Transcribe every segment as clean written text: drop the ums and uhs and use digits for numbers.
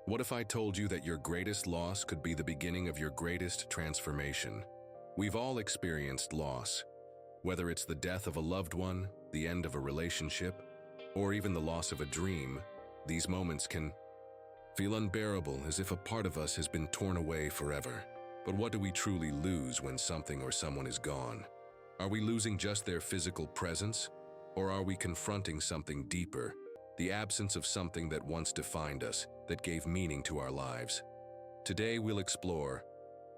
What if I told you that your greatest loss could be the beginning of your greatest transformation? We've all experienced loss, whether it's the death of a loved one, the end of a relationship, or even the loss of a dream. These moments can feel unbearable, as if a part of us has been torn away forever. But what do we truly lose when something or someone is gone? Are we losing just their physical presence? Or are we confronting something deeper, the absence of something that once defined us, that gave meaning to our lives? Today we'll explore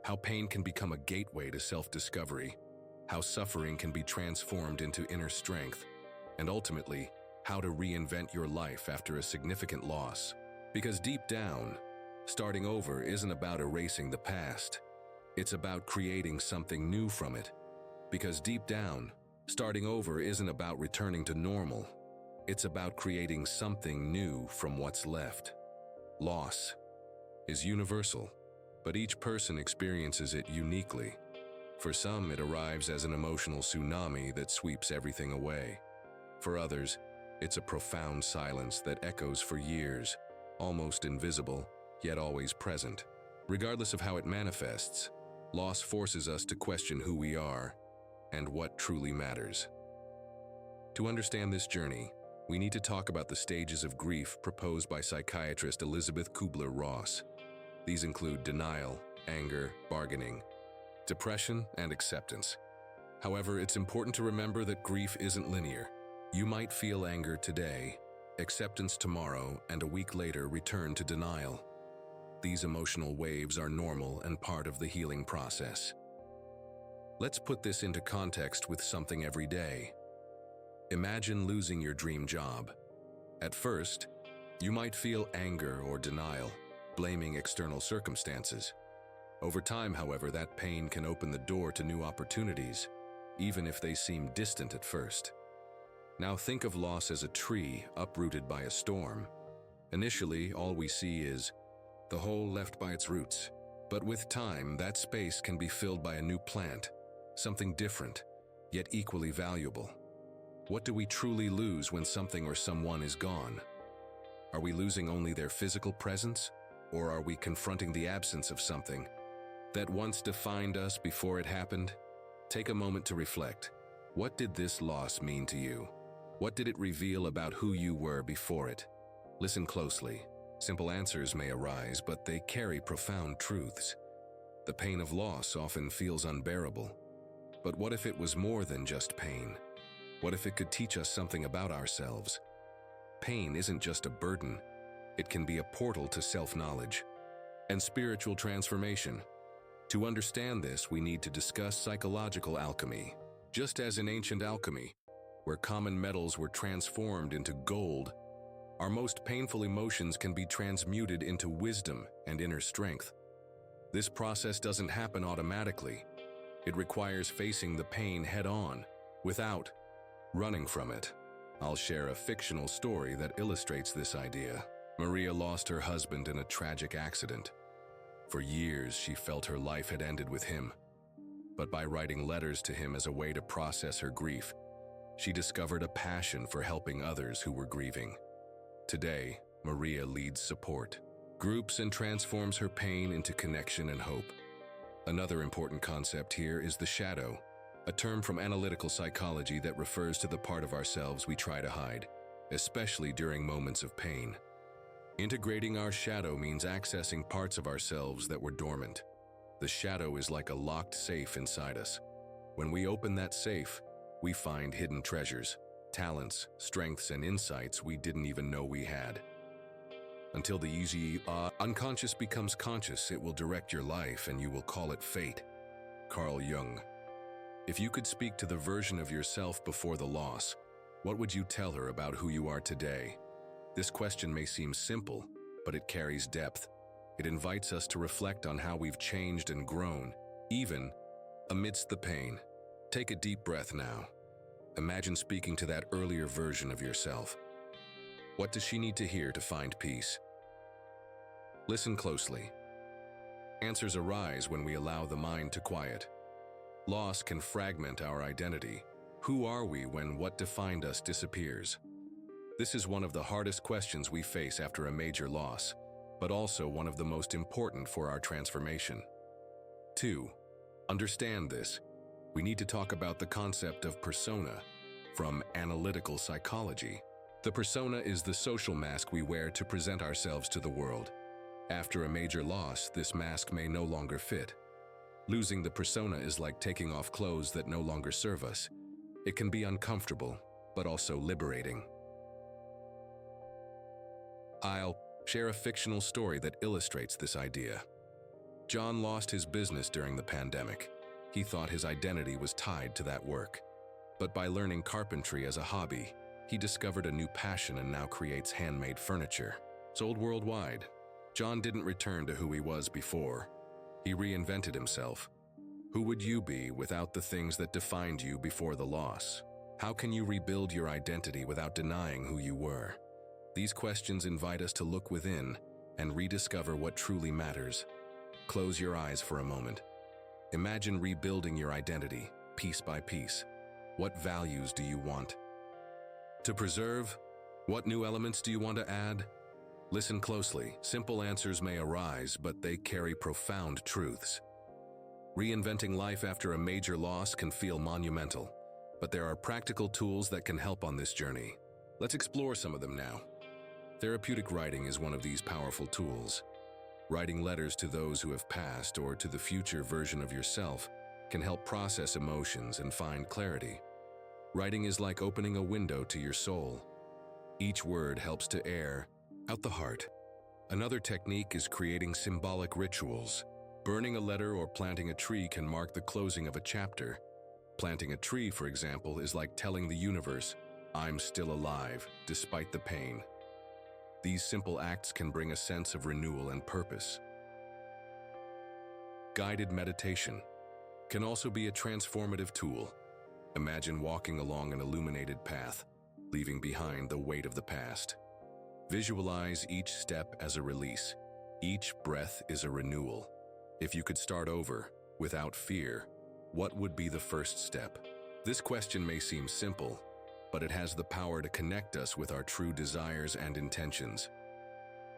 how pain can become a gateway to self-discovery, how suffering can be transformed into inner strength, and ultimately, how to reinvent your life after a significant loss. Because deep down, starting over isn't about erasing the past. It's about creating something new from it. Because deep down, starting over isn't about returning to normal. It's about creating something new from what's left. Loss is universal, but each person experiences it uniquely. For some, it arrives as an emotional tsunami that sweeps everything away. For others, it's a profound silence that echoes for years, almost invisible, yet always present. Regardless of how it manifests, loss forces us to question who we are and what truly matters. To understand this journey, we need to talk about the stages of grief proposed by psychiatrist Elizabeth Kubler-Ross. These include denial, anger, bargaining, depression, and acceptance. However, it's important to remember that grief isn't linear. You might feel anger today, acceptance tomorrow, and a week later return to denial. These emotional waves are normal and part of the healing process. Let's put this into context with something everyday. Imagine losing your dream job. At first, you might feel anger or denial, blaming external circumstances. Over time, however, that pain can open the door to new opportunities, even if they seem distant at first. Now think of loss as a tree uprooted by a storm. Initially, all we see is the hole left by its roots. But with time, that space can be filled by a new plant, something different, yet equally valuable. What do we truly lose when something or someone is gone? Are we losing only their physical presence, or are we confronting the absence of something that once defined us before it happened? Take a moment to reflect. What did this loss mean to you? What did it reveal about who you were before it? Listen closely. Simple answers may arise, but they carry profound truths. The pain of loss often feels unbearable. But what if it was more than just pain? What if it could teach us something about ourselves? Pain isn't just a burden. It can be a portal to self-knowledge and spiritual transformation. To understand this, we need to discuss psychological alchemy. Just as in ancient alchemy, where common metals were transformed into gold, our most painful emotions can be transmuted into wisdom and inner strength. This process doesn't happen automatically. It requires facing the pain head-on, without running from it. I'll share a fictional story that illustrates this idea. Maria lost her husband in a tragic accident. For years, she felt her life had ended with him. But by writing letters to him as a way to process her grief, she discovered a passion for helping others who were grieving. Today, Maria leads support groups and transforms her pain into connection and hope. Another important concept here is the shadow, a term from analytical psychology that refers to the part of ourselves we try to hide, especially during moments of pain. Integrating our shadow means accessing parts of ourselves that were dormant. The shadow is like a locked safe inside us. When we open that safe, we find hidden treasures, talents, strengths, and insights we didn't even know we had. Until the unconscious becomes conscious, it will direct your life and you will call it fate. Carl Jung. If you could speak to the version of yourself before the loss, what would you tell her about who you are today? This question may seem simple, but it carries depth. It invites us to reflect on how we've changed and grown, even amidst the pain. Take a deep breath now. Imagine speaking to that earlier version of yourself. What does she need to hear to find peace? Listen closely. Answers arise when we allow the mind to quiet. Loss can fragment our identity. Who are we when what defined us disappears? This is one of the hardest questions we face after a major loss. but also one of the most important for our transformation. 2. Understand this. We need to talk about the concept of persona from analytical psychology. The persona is the social mask we wear to present ourselves to the world. After a major loss, this mask may no longer fit. Losing the persona is like taking off clothes that no longer serve us. It can be uncomfortable, but also liberating. I'll share a fictional story that illustrates this idea. John lost his business during the pandemic. He thought his identity was tied to that work. But by learning carpentry as a hobby, he discovered a new passion and now creates handmade furniture, sold worldwide. John didn't return to who he was before. He reinvented himself. Who would you be without the things that defined you before the loss? How can you rebuild your identity without denying who you were? These questions invite us to look within and rediscover what truly matters. Close your eyes for a moment. Imagine rebuilding your identity, piece by piece. What values do you want to preserve? What new elements do you want to add? Listen closely. Simple answers may arise, but they carry profound truths. Reinventing life after a major loss can feel monumental, but there are practical tools that can help on this journey. Let's explore some of them now. Therapeutic writing is one of these powerful tools. Writing letters to those who have passed or to the future version of yourself can help process emotions and find clarity. Writing is like opening a window to your soul. Each word helps to air out the heart. Another technique is creating symbolic rituals. Burning a letter or planting a tree can mark the closing of a chapter. Planting a tree, for example, is like telling the universe, "I'm still alive, despite the pain." These simple acts can bring a sense of renewal and purpose. Guided meditation can also be a transformative tool. Imagine walking along an illuminated path, leaving behind the weight of the past. Visualize each step as a release. Each breath is a renewal. If you could start over, without fear, what would be the first step? This question may seem simple, but it has the power to connect us with our true desires and intentions.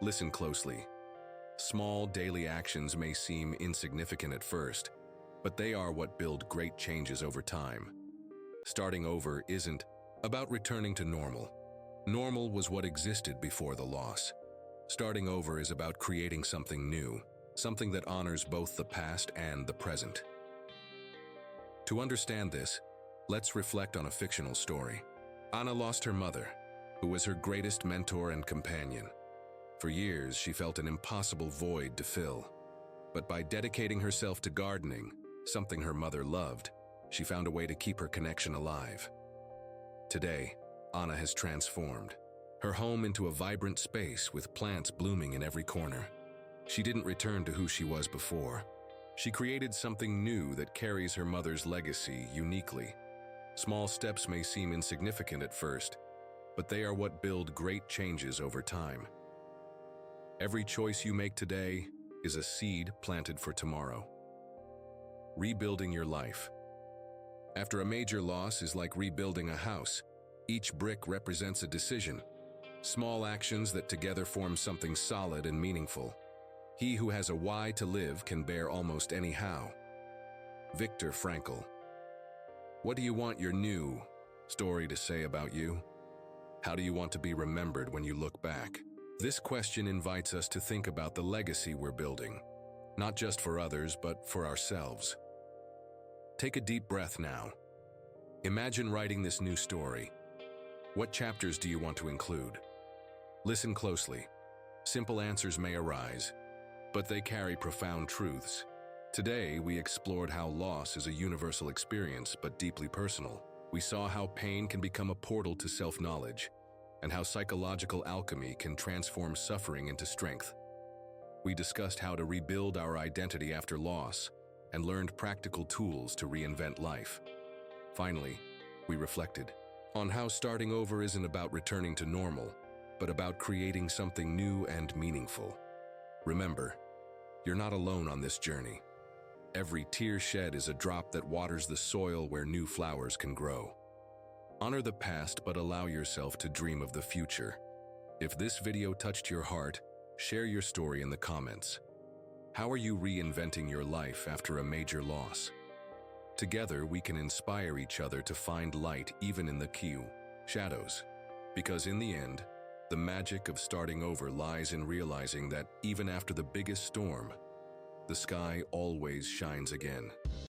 Listen closely. Small daily actions may seem insignificant at first, but they are what build great changes over time. Starting over isn't about returning to normal. Normal was what existed before the loss. Starting over is about creating something new, something that honors both the past and the present. To understand this, let's reflect on a fictional story. Anna lost her mother, who was her greatest mentor and companion. For years, she felt an impossible void to fill. But by dedicating herself to gardening, something her mother loved, she found a way to keep her connection alive. Today, Anna has transformed her home into a vibrant space with plants blooming in every corner. She didn't return to who she was before. She created something new that carries her mother's legacy uniquely. Small steps may seem insignificant at first, but they are what build great changes over time. Every choice you make today is a seed planted for tomorrow. Rebuilding your life. After a major loss is like rebuilding a house. Each brick represents a decision. Small actions that together form something solid and meaningful. He who has a why to live can bear almost any how. Viktor Frankl. What do you want your new story to say about you? How do you want to be remembered when you look back? This question invites us to think about the legacy we're building, not just for others, but for ourselves. Take a deep breath now. Imagine writing this new story. What chapters do you want to include? Listen closely. Simple answers may arise, but they carry profound truths. Today, we explored how loss is a universal experience, but deeply personal. We saw how pain can become a portal to self-knowledge, and how psychological alchemy can transform suffering into strength. We discussed how to rebuild our identity after loss, and learned practical tools to reinvent life. Finally, we reflected on how starting over isn't about returning to normal, but about creating something new and meaningful. Remember, you're not alone on this journey. Every tear shed is a drop that waters the soil where new flowers can grow. Honor the past, but allow yourself to dream of the future. If this video touched your heart, Share your story in the comments. How are you reinventing your life after a major loss? Together, we can inspire each other to find light even in the shadows. Because in the end, the magic of starting over lies in realizing that even after the biggest storm, the sky always shines again.